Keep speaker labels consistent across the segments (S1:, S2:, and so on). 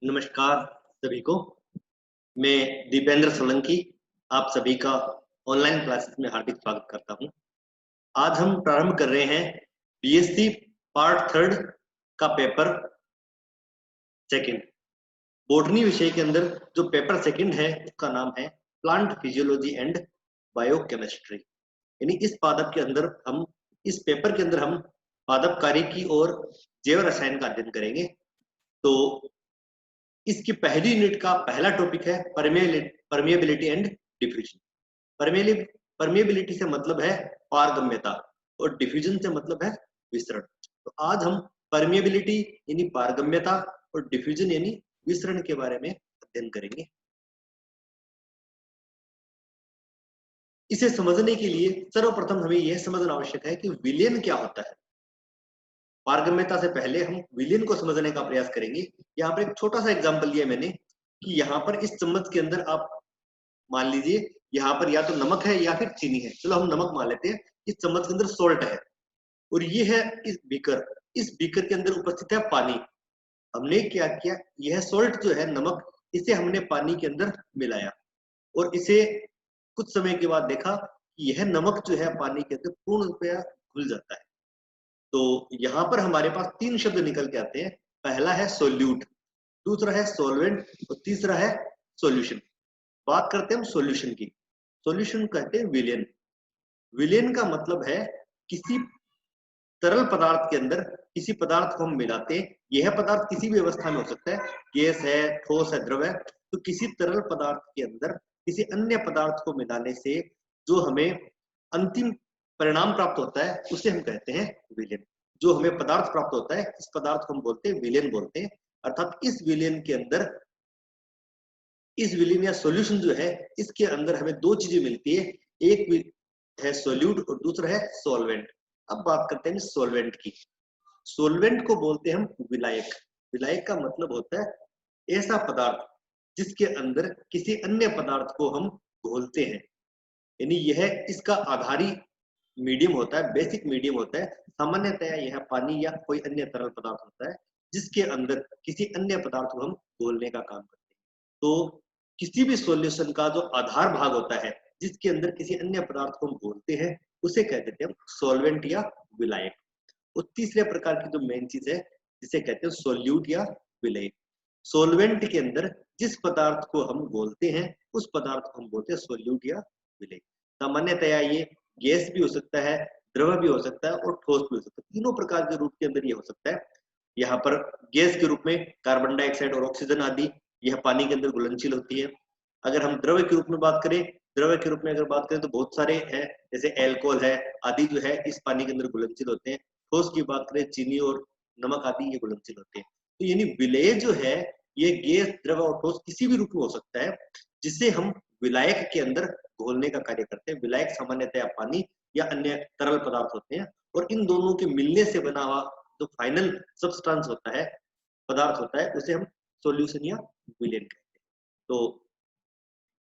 S1: नमस्कार सभी को। मैं दीपेंद्र सोलंकी आप सभी का ऑनलाइन क्लासेस में हार्दिक स्वागत करता हूं। आज हम प्रारंभ कर रहे हैं बीएससी पार्ट थर्ड का पेपर सेकंड। बॉटनी विषय के अंदर जो पेपर सेकंड है उसका नाम है प्लांट फिजियोलॉजी एंड बायोकेमिस्ट्री। यानी इस पादप के अंदर हम इस पेपर के अंदर हम पादप कार्यकी और जैव रसायन का अध्ययन करेंगे। तो इसकी पहली यूनिट का पहला टॉपिक है परमिएबिलिटी एंड डिफ्यूजन। परमिएबिलिटी से मतलब है पारगम्यता और डिफ्यूजन से मतलब है विसरण। तो आज हम परमिएबिलिटी यानी पारगम्यता और डिफ्यूजन यानी विसरण के बारे में अध्ययन करेंगे। इसे समझने के लिए सर्वप्रथम हमें यह समझना आवश्यक है कि विलयन क्या होता है। पारगम्यता से पहले हम विलयन को समझने का प्रयास करेंगे। यहाँ पर एक छोटा सा एग्जांपल लिया मैंने कि यहाँ पर इस चम्मच के अंदर आप मान लीजिए यहाँ पर या तो नमक है या फिर चीनी है। चलो हम नमक मान लेते हैं। इस चम्मच के अंदर सोल्ट है और ये है इस बीकर के अंदर उपस्थित है पानी। हमने क्या किया, यह सोल्ट जो है नमक, इसे हमने पानी के अंदर मिलाया और इसे कुछ समय के बाद देखा कि यह नमक जो है पानी के अंदर पूर्ण रूपया घुल जाता है। तो यहाँ पर हमारे पास तीन शब्द निकल के आते हैं। पहला है सोल्यूट, दूसरा है सोलवेंट और तीसरा है सॉल्यूशन। बात करते हैं हम सॉल्यूशन की। सॉल्यूशन कहते हैं विलयन। विलयन का मतलब है किसी तरल पदार्थ के अंदर किसी पदार्थ को हम मिलाते हैं। यह पदार्थ किसी भी अवस्था में हो सकता है, गैस है, ठोस है, द्रव है। तो किसी तरल पदार्थ के अंदर किसी अन्य पदार्थ को मिलाने से जो हमें अंतिम परिणाम प्राप्त होता है उसे हम कहते हैं विलयन। जो हमें पदार्थ प्राप्त होता है इस पदार्थ को हम बोलते हैं विलयन बोलते हैं। अर्थात इस विलयन के अंदर, इस विलयन या सॉल्यूशन जो है इसके अंदर हमें दो चीजें मिलती है। एक है सोल्यूट और दूसरा है सॉल्वेंट। अब बात करते हैं सॉल्वेंट की। सॉल्वेंट को बोलते हैं हम विलायक। विलायक का मतलब होता है ऐसा पदार्थ जिसके अंदर किसी अन्य पदार्थ को हम घोलते हैं। यानी यह इसका आधारी मीडियम होता है, बेसिक मीडियम होता है। सामान्यतया यह पानी या कोई अन्य तरल पदार्थ होता है जिसके अंदर किसी अन्य पदार्थ को हम घोलने का काम करते हैं। तो किसी भी सॉल्यूशन का जो आधार भाग होता है जिसके अंदर किसी अन्य पदार्थ को हम घोलते हैं उसे कह देते हैं हम सॉल्वेंट या विलायक। और तीसरे प्रकार की जो मेन चीज है जिसे कहते हैं सोल्यूट या विलय। सोलवेंट के अंदर जिस पदार्थ को हम बोलते हैं उस पदार्थ को हम बोलते हैं सोल्यूट या विलय। सामान्यतया ये गैस भी हो सकता है, द्रव भी हो सकता है और ठोस भी हो सकता है। तीनों प्रकार के रूप के अंदर ये हो सकता है। यहाँ पर गैस के रूप में कार्बन डाइऑक्साइड और ऑक्सीजन आदि यह पानी के अंदर घुलनशील होती है। अगर हम द्रव के रूप में बात करें, द्रव के रूप में अगर बात करें तो बहुत सारे हैं, जैसे एल्कोहल है आदि जो है इस पानी के अंदर घुलनशील होते हैं। ठोस की बात करें चीनी और नमक आदि ये घुलनशील होते हैं। तो यानी विलय जो है ये गैस, द्रव और ठोस किसी भी रूप में हो सकता है जिसे हम विलायक के अंदर घोलने का कार्य करते हैं। विलायक सामान्यतया पानी या अन्य तरल पदार्थ होते हैं और इन दोनों के मिलने से बना हुआ जो फाइनल सब्सटेंस होता है, पदार्थ होता है, उसे हम सॉल्यूशन या विलयन कहते हैं। तो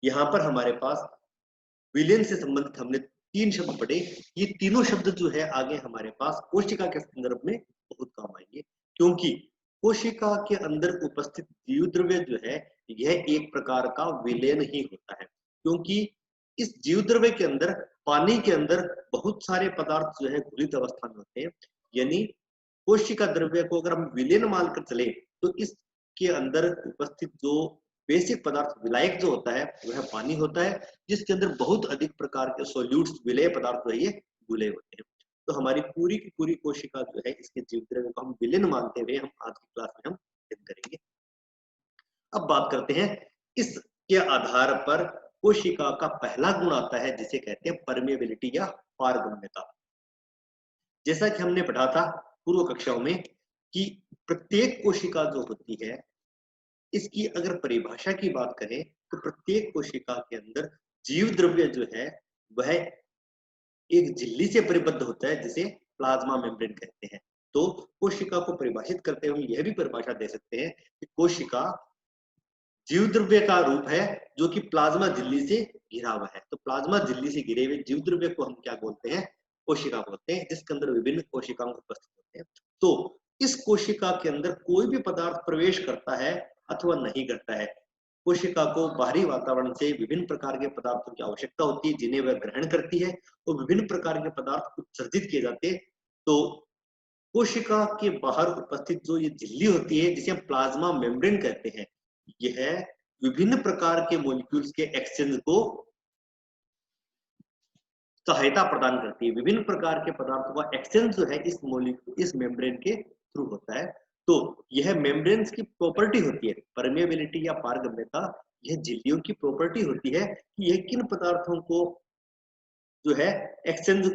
S1: यहाँ पर हमारे पास विलयन से संबंधित हमने तीन शब्द पढ़े। ये तीनों शब्द जो है आगे हमारे पास कोशिका के संदर्भ में बहुत काम आएंगे, क्योंकि कोशिका के अंदर उपस्थित जीव द्रव्य जो है यह एक प्रकार का विलयन ही होता है। क्योंकि इस जीव द्रव्य के अंदर, पानी के अंदर बहुत सारे पदार्थ जो है घुलित अवस्था में होते हैं। यानी कोशिका द्रव्य को अगर हम विलयन मानकर चले तो इसके अंदर उपस्थित जो बेसिक पदार्थ विलायक जो होता है वह पानी होता है, जिसके अंदर बहुत अधिक प्रकार के सॉल्यूट्स, विलेय पदार्थ जो है ये घुले होते हैं। तो हमारी पूरी की पूरी कोशिका जो है इसके जीव द्रव्य को हम विलयन मानते हुए हम आज की क्लास में हम अध्ययन करेंगे। अब बात करते हैं इसके आधार पर कोशिका का पहला गुण आता है जिसे कहते हैं परमेबिलिटी या पारगम्यता। जैसा कि हमने पढ़ा था पूर्व कक्षाओं में कि प्रत्येक कोशिका जो होती है इसकी अगर परिभाषा की बात करें तो प्रत्येक कोशिका के अंदर जीव द्रव्य जो है वह एक झिल्ली से परिबद्ध होता है जिसे प्लाज्मा मेम्ब्रेन कहते हैं। तो कोशिका को परिभाषित करते हुए हम यह भी परिभाषा दे सकते हैं कि कोशिका जीव द्रव्य का रूप है जो कि प्लाज्मा झिल्ली से घिरा हुआ है। तो प्लाज्मा झिल्ली से घिरे हुए जीव द्रव्य को हम क्या बोलते हैं? कोशिका बोलते हैं, जिसके अंदर विभिन्न कोशिकाएं उपस्थित होते हैं। तो इस कोशिका के अंदर कोई भी पदार्थ प्रवेश करता है, अथवा नहीं करता है। कोशिका को बाहरी वातावरण से विभिन्न प्रकार के पदार्थों की आवश्यकता होती है जिन्हें वह ग्रहण करती है और विभिन्न प्रकार के पदार्थ उत्सर्जित किए जाते हैं। तो कोशिका के बाहर उपस्थित जो ये झिल्ली होती है जिसे हम प्लाज्मा मेम्ब्रेन कहते हैं, यह विभिन्न प्रकार के मॉलिक्यूल्स के एक्सचेंज को सहायता प्रदान करती है। विभिन्न प्रकार के पदार्थों का एक्सचेंज जो है इस मेम्ब्रेन के थ्रू होता है। तो यह मेम्ब्रेन्स की प्रॉपर्टी होती है, परमेबिलिटी या पारगम्यता, यह झिल्लियों की प्रॉपर्टी होती है कि यह किन पदार्थों को जो है एक्सचेंज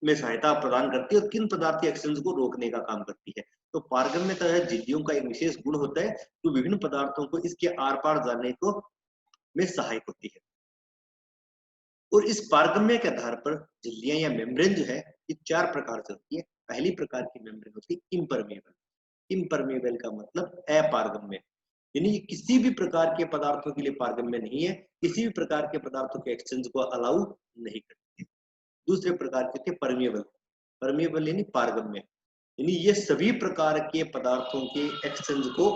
S1: में सहायता प्रदान करती है और किन पदार्थ के एक्सचेंज को रोकने का काम करती है। तो पारगम्यता है झिल्लियों का एक विशेष गुण होता है जो विभिन्न पदार्थों को इसके आर पार जाने को में सहायक होती है। और इस पारगम्य के आधार पर झिल्लियां या मेम्ब्रेन जो है ये 4 प्रकार से होती है। पहली प्रकार की मेम्ब्रेन होती है इम्परमेबल। इम्परमेबल का मतलब अपारगम्य, यानी ये किसी भी प्रकार के पदार्थों के लिए पारगम्य नहीं है, किसी भी प्रकार के पदार्थों के एक्सचेंज को अलाउ नहीं करती है। दूसरे प्रकार के होते हैं परमेबल। परमेबल यानी पारगम्य, यानी ये सभी प्रकार के पदार्थों के एक्सचेंज को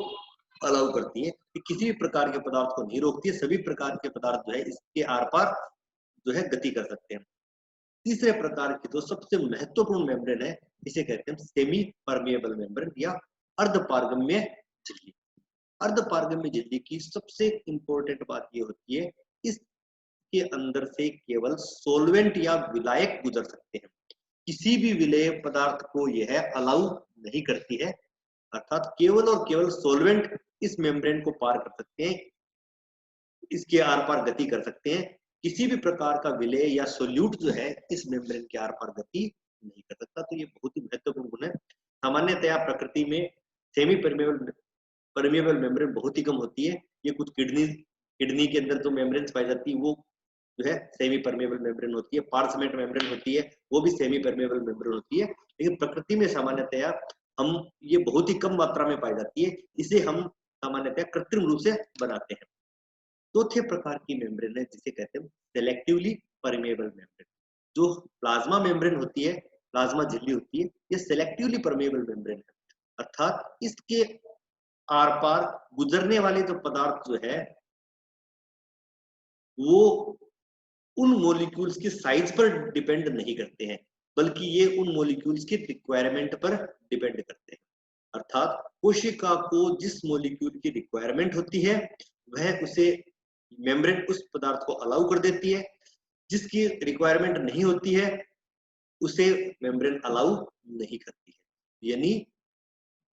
S1: अलाउ करती है, कि किसी भी प्रकार के पदार्थ को नहीं रोकती है, सभी प्रकार के पदार्थ जो है इसके आर पार जो है गति कर सकते हैं। तीसरे प्रकार की जो सबसे महत्वपूर्ण मेम्ब्रेन है इसे कहते हैं सेमी परमेबल मेम्ब्रेन या अर्धपारगम्य झिल्ली। अर्धपारगम्य झिल्ली की सबसे इंपॉर्टेंट बात ये होती है इसके अंदर से केवल सोलवेंट या विलायक गुजर सकते हैं, किसी भी विलेय पदार्थ को यह अलाउ नहीं करती है, अर्थात केवल और केवल सोलवेंट इस मेम्ब्रेन को पार कर सकते हैं, इसके आर पार गति कर सकते हैं। किसी भी प्रकार का विलेय या सोल्यूट जो है इस मेम्ब्रेन के आर पार गति नहीं कर सकता। तो ये बहुत ही महत्वपूर्ण गुण है। सामान्यतया प्रकृति में सेमी परमेबल मेम्ब्रेन बहुत ही कम होती है। ये कुछ किडनी के अंदर जो मेम्ब्रेन पाई जाती है वो जो है सेमी परमेबल मेम्ब्रेन होती है। पार्चमेंट मेम्ब्रेन होती है वो भी सेमी परमेबल मेम्ब्रेन होती है, लेकिन प्रकृति में सामान्यतया हम ये बहुत ही कम मात्रा में पाई जाती है, इसे हम सामान्यतया कृत्रिम रूप से बनाते हैं। चौथे प्रकार की मेम्ब्रेन है जिसे कहते हैं सेलेक्टिवली परमेबल मेम्ब्रेन। जो प्लाज्मा मेम्ब्रेन होती है, प्लाज्मा झिल्ली होती है, ये सेलेक्टिवली परमेबल मेम्ब्रेन है, अर्थात इसके आर पार गुजरने वाले जो पदार्थ जो है वो उन मॉलिक्यूल्स के साइज पर डिपेंड नहीं करते हैं, बल्कि ये उन मॉलिक्यूल्स के रिक्वायरमेंट पर डिपेंड करते हैं। अर्थात कोशिका को जिस मॉलिक्यूल की रिक्वायरमेंट होती है वह उसे मेम्ब्रेन उस पदार्थ को अलाउ कर देती है, जिसकी रिक्वायरमेंट नहीं होती है उसे मेम्ब्रेन अलाउ नहीं करती है। यानी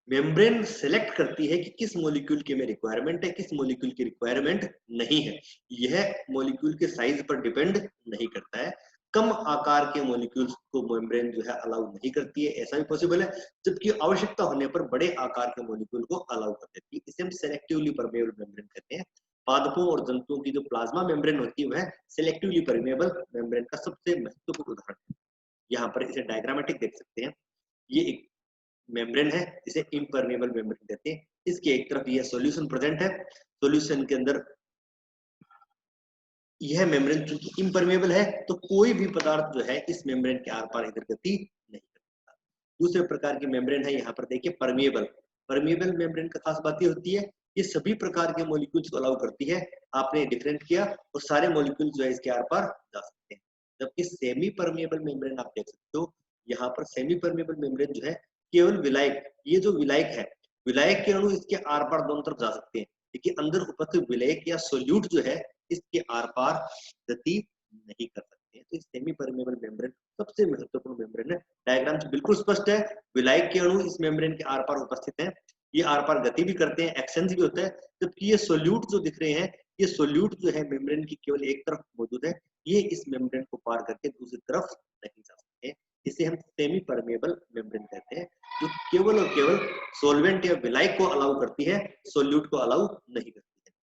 S1: मेम्ब्रेन सेलेक्ट करती है कि किस मॉलिक्यूल की में रिक्वायरमेंट है, किस मॉलिक्यूल की रिक्वायरमेंट नहीं है। यह मॉलिक्यूल के साइज पर डिपेंड नहीं करता है। कम आकार के मॉलिक्यूल्स को मेम्ब्रेन जो है अलाउ नहीं करती है, ऐसा भी पॉसिबल है, जबकि आवश्यकता होने पर बड़े आकार के मॉलिक्यूल को अलाउ कर देती है। इसे हम सेलेक्टिवली परमेबल मेम्ब्रेन कहते हैं। पादपों और जंतुओं की जो प्लाज्मा मेम्ब्रेन होती है वह सेलेक्टिवली परमेबल मेम्ब्रेन का सबसे महत्वपूर्ण उदाहरण है। यहाँ पर इसे डायग्रामेटिक देख सकते हैं। ये एक मेम्ब्रेन है जिसे इम्परमेबल मेम्ब्रेन कहते हैं। इसके एक तरफ यह सॉल्यूशन प्रेजेंट है, सॉल्यूशन के अंदर यह मेम्ब्रेन चूंकि इम्परमेबल है तो कोई भी पदार्थ जो है इस मेम्ब्रेन के आर पार इधर गति नहीं कर सकता। दूसरे प्रकार की मेम्ब्रेन है, यहाँ पर देखिए परमेबल। परमेबल मेम्ब्रेन का खास बात ये होती है ये सभी प्रकार के मॉलिक्यूल्स को अलाउ करती है। आपने डिफरेंट किया और सारे मॉलिक्यूल्स जो है इसके आर पार जा सकते हैं। जबकि सेमी परमेबल मेम्ब्रेन आप देख सकते हो, यहाँ पर सेमी परमेबल मेम्ब्रेन जो है केवल विलायक, ये जो विलायक है, विलायक के अणु इसके आर पार दोनों तरफ जा सकते हैं, लेकिन अंदर उपस्थित विलायक या सोल्यूट जो है इसके आर पार गति नहीं कर सकते हैं। तो इस सेमी परमेबल मेम्ब्रेन सबसे महत्वपूर्ण मेम्ब्रेन है। डायग्राम से बिल्कुल स्पष्ट है, विलायक के अणु इस मेम्ब्रेन के आर पार उपस्थित हैं, ये आर पार गति भी करते हैं, एक्सचेंज भी होता है। जबकि ये सोल्यूट जो दिख रहे हैं, ये सोल्यूट जो है मेम्ब्रेन की केवल एक तरफ मौजूद है, ये इस मेम्ब्रेन को पार करके दूसरी तरफ नहीं जा सकते। इसे हम सेमी परमेबल मेम्ब्रेन कहते हैं, जो केवल और केवल सोलवेंट या विलायक को अलाउ करती है, सोल्यूट को अलाउ नहीं करती है।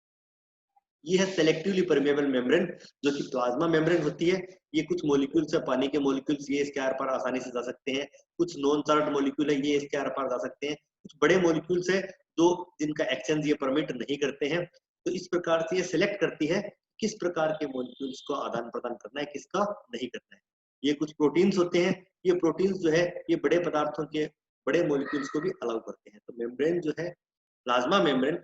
S1: ये है सेलेक्टिवली परमेबल मेम्ब्रेन जो कि प्लाज्मा मेम्ब्रेन होती है। ये कुछ मॉलिक्यूल्स है, पानी के मॉलिक्यूल्स, ये इसके आर पार आसानी से जा सकते हैं। कुछ नॉन चार्ज मॉलिक्यूल है, ये इसके आर पार जा सकते हैं। कुछ बड़े मॉलिक्यूल्स है जो जिनका एक्सचेंज ये परमिट नहीं करते हैं। तो इस प्रकार से ये सिलेक्ट करती है किस प्रकार के मॉलिक्यूल्स को आदान प्रदान करना है, किसका नहीं करना है। ये कुछ प्रोटीन्स होते हैं, ये प्रोटीन्स जो है ये बड़े पदार्थों के बड़े मॉलिक्यूल्स को भी अलाउ करते हैं। तो मेम्ब्रेन जो है प्लाज्मा मेम्ब्रेन